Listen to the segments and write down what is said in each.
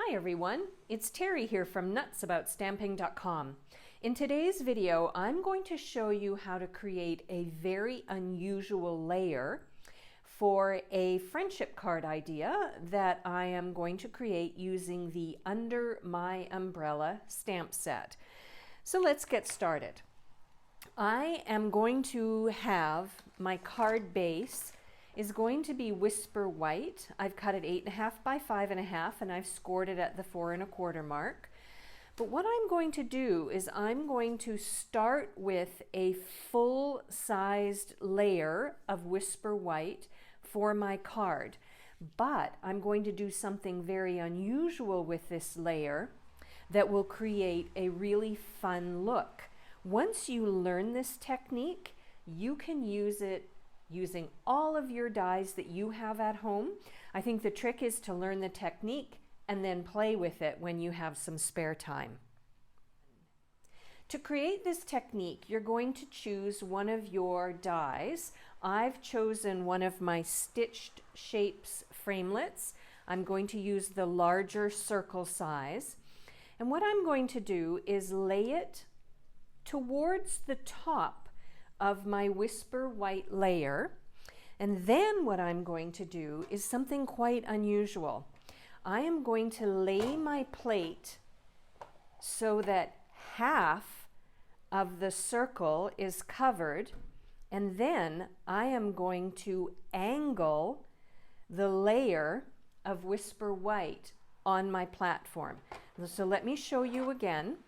Hi everyone, it's Terry here from nutsaboutsstamping.com. In today's video, I'm going to show you how to create a very unusual layer for a friendship card idea that I am going to create using the Under My Umbrella stamp set. So let's get started. I am going to have my card base is going to be Whisper White. I've cut it 8.5 by 5.5 and I've scored it at the 4 1/4 mark. But what I'm going to do is I'm going to start with a full-sized layer of Whisper White for my card. But I'm going to do something very unusual with this layer that will create a really fun look. Once you learn this technique, you can use it using all of your dies that you have at home. I think the trick is to learn the technique and then play with it when you have some spare time. To create this technique, you're going to choose one of your dies. I've chosen one of my Stitched Shapes framelits. I'm going to use the larger circle size. And what I'm going to do is lay it towards the top of my Whisper White layer. And then what I'm going to do is something quite unusual. I am going to lay my plate so that half of the circle is covered, and then I am going to angle the layer of Whisper White on my platform. So let me show you again.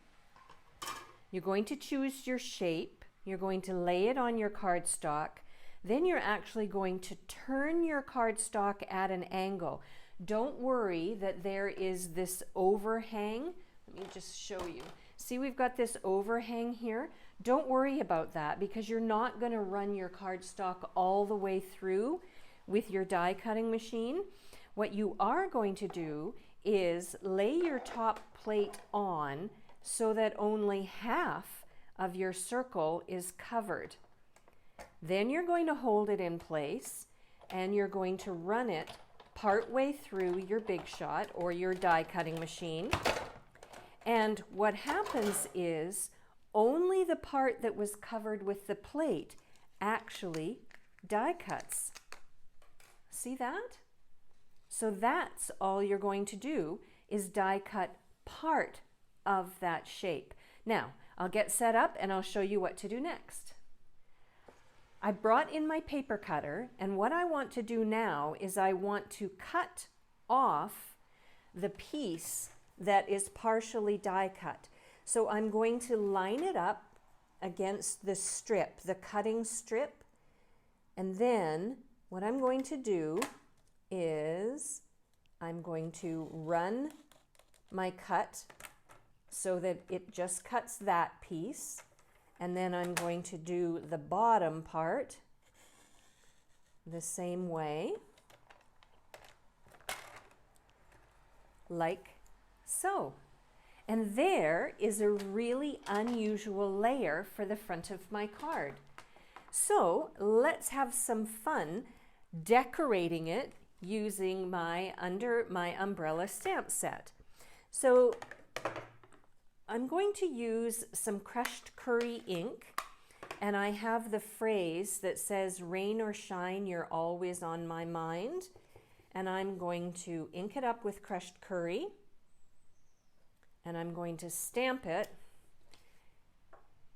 You're going to choose your shape. You're going to lay it on your cardstock. Then you're actually going to turn your cardstock at an angle. Don't worry that there is this overhang. Let me just show you. See, we've got this overhang here. Don't worry about that because you're not going to run your cardstock all the way through with your die cutting machine. What you are going to do is lay your top plate on so that only half of your circle is covered. Then you're going to hold it in place and you're going to run it part way through your Big Shot or your die cutting machine. And what happens is only the part that was covered with the plate actually die cuts. See that? So that's all you're going to do is die cut part of that shape. Now, I'll get set up and I'll show you what to do next. I brought in my paper cutter, and what I want to do now is I want to cut off the piece that is partially die cut. So I'm going to line it up against the strip, the cutting strip, and then what I'm going to do is I'm going to run my cut so that it just cuts that piece, and then I'm going to do the bottom part the same way, like so. And there is a really unusual layer for the front of my card. So let's have some fun decorating it using my Under My Umbrella stamp set. So I'm going to use some crushed curry ink, and I have the phrase that says, "Rain or shine, you're always on my mind." And I'm going to ink it up with crushed curry, and I'm going to stamp it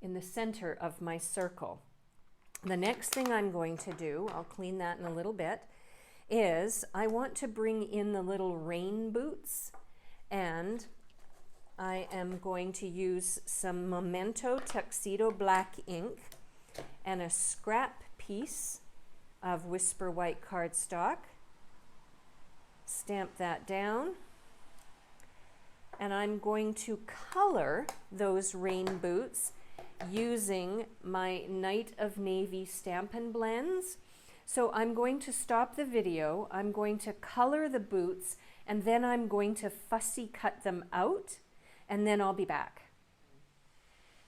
in the center of my circle. The next thing I'm going to do, I'll clean that in a little bit, is I want to bring in the little rain boots, and I am going to use some Memento Tuxedo Black ink and a scrap piece of Whisper White cardstock. Stamp that down. And I'm going to color those rain boots using my Night of Navy Stampin' Blends. So I'm going to stop the video, I'm going to color the boots, and then I'm going to fussy cut them out. And then I'll be back.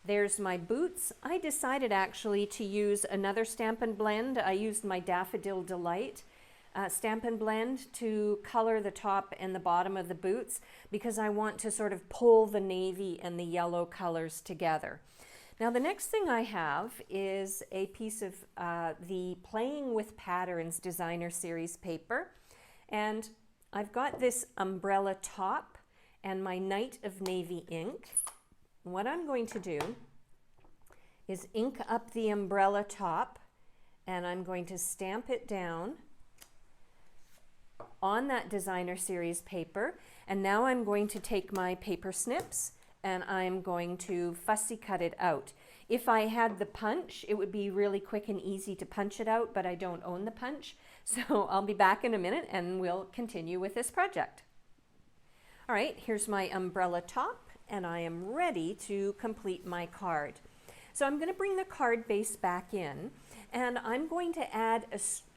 There's my boots. I decided actually to use another Stampin' Blend. I used my Daffodil Delight Stampin' Blend to color the top and the bottom of the boots because I want to sort of pull the navy and the yellow colors together. Now the next thing I have is a piece of the Playing with Patterns Designer Series paper, and I've got this umbrella top and my Night of Navy ink. What I'm going to do is ink up the umbrella top, and I'm going to stamp it down on that Designer Series paper. And now I'm going to take my paper snips and I'm going to fussy cut it out. If I had the punch, it would be really quick and easy to punch it out, but I don't own the punch. So I'll be back in a minute and we'll continue with this project. All right, here's my umbrella top and I am ready to complete my card. So I'm going to bring the card base back in, and I'm going to add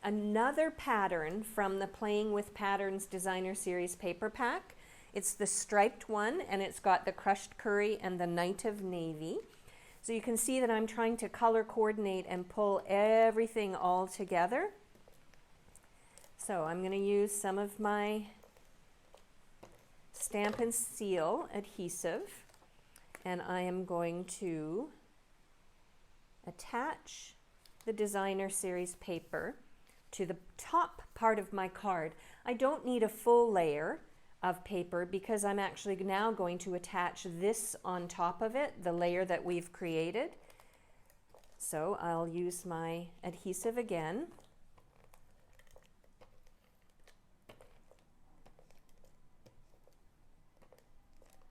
another pattern from the Playing with Patterns Designer Series paper pack. It's the striped one, and it's got the crushed curry and the Night of Navy. So you can see that I'm trying to color coordinate and pull everything all together. So I'm going to use some of my Stamp and Seal adhesive, and I am going to attach the Designer Series paper to the top part of my card. I don't need a full layer of paper because I'm actually now going to attach this on top of it, the layer that we've created. So I'll use my adhesive again.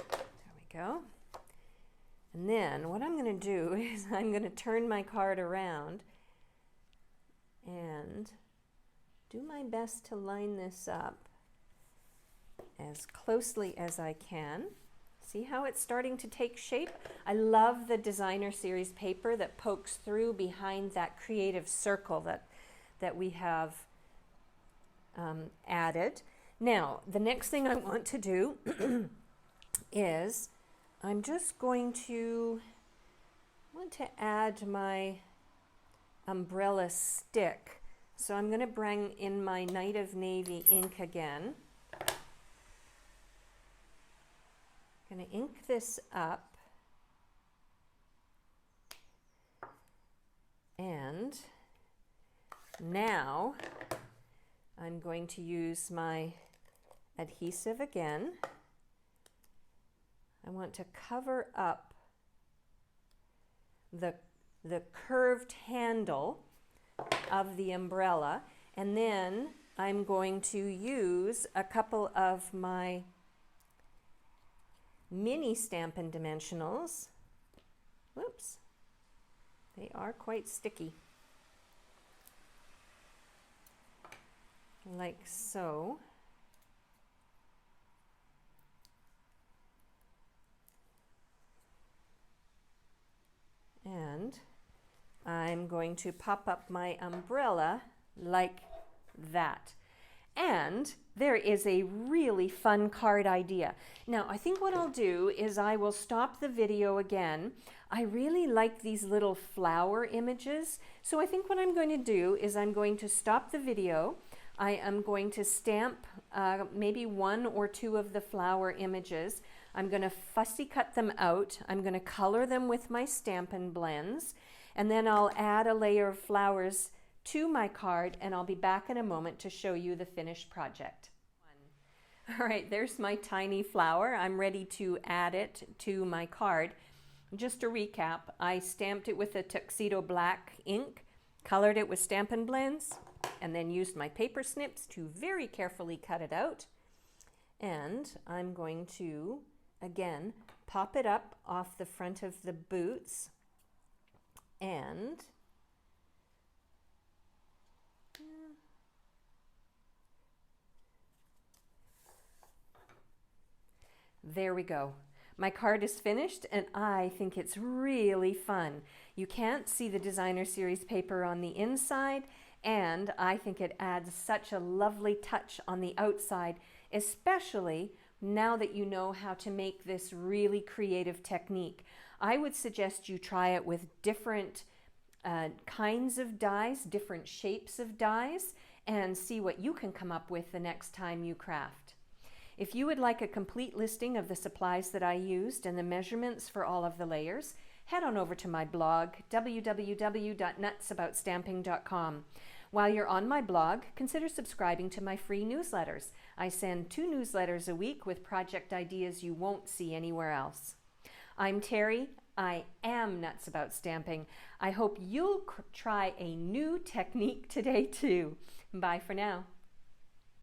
There we go. And then what I'm going to do is I'm going to turn my card around and do my best to line this up as closely as I can. See how it's starting to take shape? I love the Designer Series paper that pokes through behind that creative circle that we have added. Now, the next thing I want to do is I'm just going to add my umbrella stick. So I'm going to bring in my Night of Navy ink again. I'm going to ink this up, and now I'm going to use my adhesive again. I want to cover up the curved handle of the umbrella, and then I'm going to use a couple of my mini Stampin' Dimensionals. Whoops, they are quite sticky. Like so. And I'm going to pop up my umbrella like that. And there is a really fun card idea. Now, I think what I'll do is I will stop the video again. I really like these little flower images. So I think what I'm going to do is I'm going to stop the video. I am going to stamp maybe one or two of the flower images. I'm going to fussy cut them out. I'm going to color them with my Stampin' Blends, and then I'll add a layer of flowers to my card, and I'll be back in a moment to show you the finished project. All right, there's my tiny flower. I'm ready to add it to my card. Just to recap, I stamped it with a tuxedo black ink, colored it with Stampin' Blends, and then used my paper snips to very carefully cut it out. And I'm going to, again, pop it up off the front of the boots, and there we go. My card is finished, and I think it's really fun. You can't see the Designer Series paper on the inside, and I think it adds such a lovely touch on the outside, especially now that you know how to make this really creative technique. I would suggest you try it with different kinds of dies, different shapes of dies, and see what you can come up with the next time you craft. If you would like a complete listing of the supplies that I used and the measurements for all of the layers, head on over to my blog, www.nutsaboutstamping.com. While you're on my blog, consider subscribing to my free newsletters. I send 2 newsletters a week with project ideas you won't see anywhere else. I'm Terry. I am Nuts About Stamping. I hope you'll try a new technique today too. Bye for now.